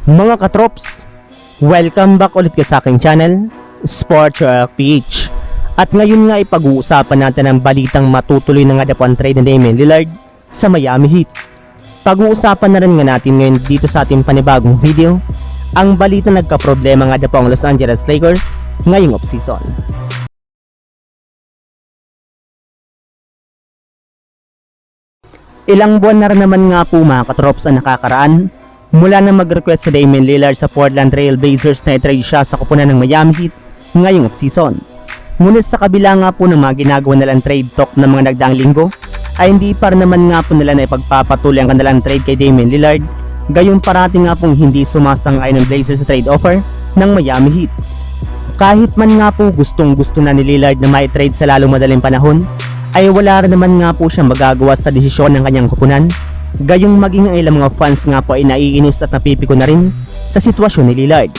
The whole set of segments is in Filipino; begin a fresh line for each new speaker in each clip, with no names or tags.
Mga katrops, welcome back ulit ka sa aking channel, Sports PH. At ngayon nga ipag-uusapan natin ang balitang matutuloy na nga daw ang trade ni Damian Lillard sa Miami Heat. Pag-uusapan na rin nga natin ngayon dito sa ating panibagong video, ang balita nagka-problema nga daw ang Los Angeles Lakers ngayong off-season. Ilang buwan na rin naman nga po mga katrops ang nakakaraan mula na mag-request sa Damian Lillard sa Portland Trail Blazers na i-trade siya sa koponan ng Miami Heat ngayong off-season. Ngunit sa kabila nga po ng mga ginagawa nilang trade talk ng mga nagdaang linggo, ay hindi pa rin naman nga po nila na ipagpapatuloy ang kanilang trade kay Damian Lillard, gayong parati nga pong hindi sumasang-ayon ng Blazers sa trade offer ng Miami Heat. Kahit man nga po gustong-gusto na ni Lillard na may trade sa lalong madaling panahon, ay wala rin naman nga po siyang magagawa sa desisyon ng kanyang koponan, gayong maging ang ilang mga fans nga po ay naiinis at napipiko na rin sa sitwasyon ni Lillard.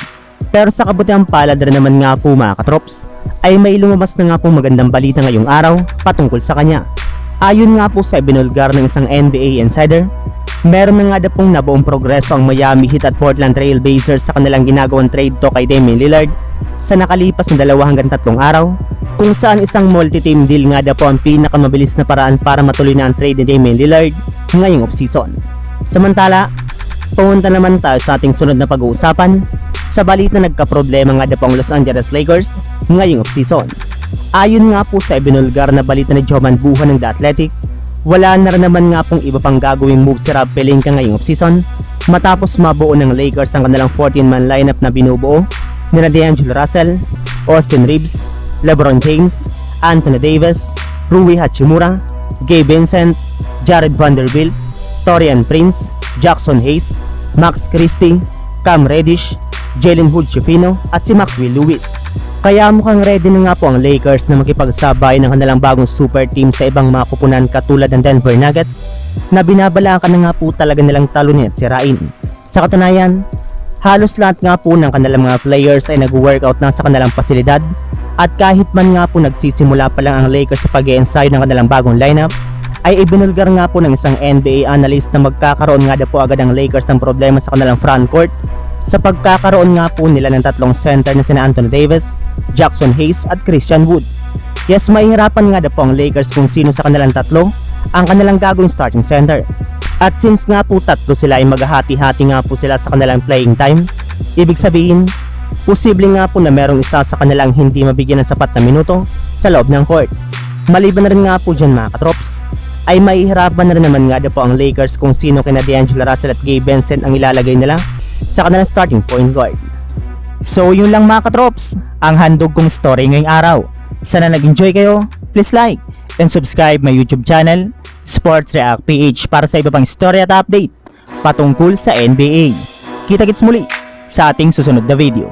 Pero sa kabutiang palad rin naman nga po mga katrops, ay may lumabas na nga po magandang balita ngayong araw patungkol sa kanya. Ayon nga po sa ibinulgar ng isang NBA insider, meron na nga daw pong nabuong progreso ang Miami Heat at Portland Trail Blazers sa kanilang ginagawang trade talk kay Damian Lillard sa nakalipas na 2 hanggang 3 araw, kung saan isang multi-team deal nga daw po ang pinakamabilis na paraan para matuloy na ang trade ni Damian Lillard ngayong off-season. Samantala, pumunta naman tayo sa ating sunod na pag-uusapan sa balita nagka-problema nga daw po ang Los Angeles Lakers ngayong off-season. Ayon nga po sa ibinulgar na balita ni Jovan Buhan ng The Athletic, wala na rin naman nga pong iba pang gagawing move si Rob Pelinka ngayong off-season matapos mabuo ng Lakers ang kanilang 14-man lineup na binubuo nina D'Angelo Russell, Austin Reeves, LeBron James, Anthony Davis, Rui Hachimura, Gabe Vincent, Jared Vanderbilt, Taurean Prince, Jackson Hayes, Max Christie, Cam Reddish, Jalen Hood-Schifino at si Maxwell Lewis. Kaya mukhang ready na nga po ang Lakers na makipagsabay ng kanilang bagong super team sa ibang mga kupunan katulad ng Denver Nuggets na binabalakan na nga po talaga nilang talunin at sirain. Sa katunayan, halos lahat nga po ng kanilang mga players ay nag-workout na sa kanilang pasilidad, at kahit man nga po nagsisimula pa lang ang Lakers sa pag-e-ensayo ng kanilang bagong lineup, ay ibinulgar nga po ng isang NBA analyst na magkakaroon nga daw po agad ang Lakers ng problema sa kanilang frontcourt sa pagkakaroon nga po nila ng 3 center na sina Anthony Davis, Jackson Hayes at Christian Wood. Yes, mahihirapan nga daw po ang Lakers kung sino sa kanilang 3 ang kanilang gagawing starting center. At since nga po 3 sila ay maghahati-hati nga po sila sa kanilang playing time, ibig sabihin, posible nga po na merong isa sa kanilang hindi mabigyan ng sapat na minuto sa loob ng court. Maliban na rin nga po dyan mga katrops, ay mahihirapan na rin naman nga daw po ang Lakers kung sino kina D'Angelo Russell at Gabe Vincent ang ilalagay nila sa kanilang starting point guard. So yun lang mga katrops, ang handog kong story ngayong araw. Sana nag-enjoy kayo, please like and subscribe my YouTube channel, Sports React PH, para sa iba pang story at update patungkol sa NBA. Kita-kits muli sa ating susunod na video.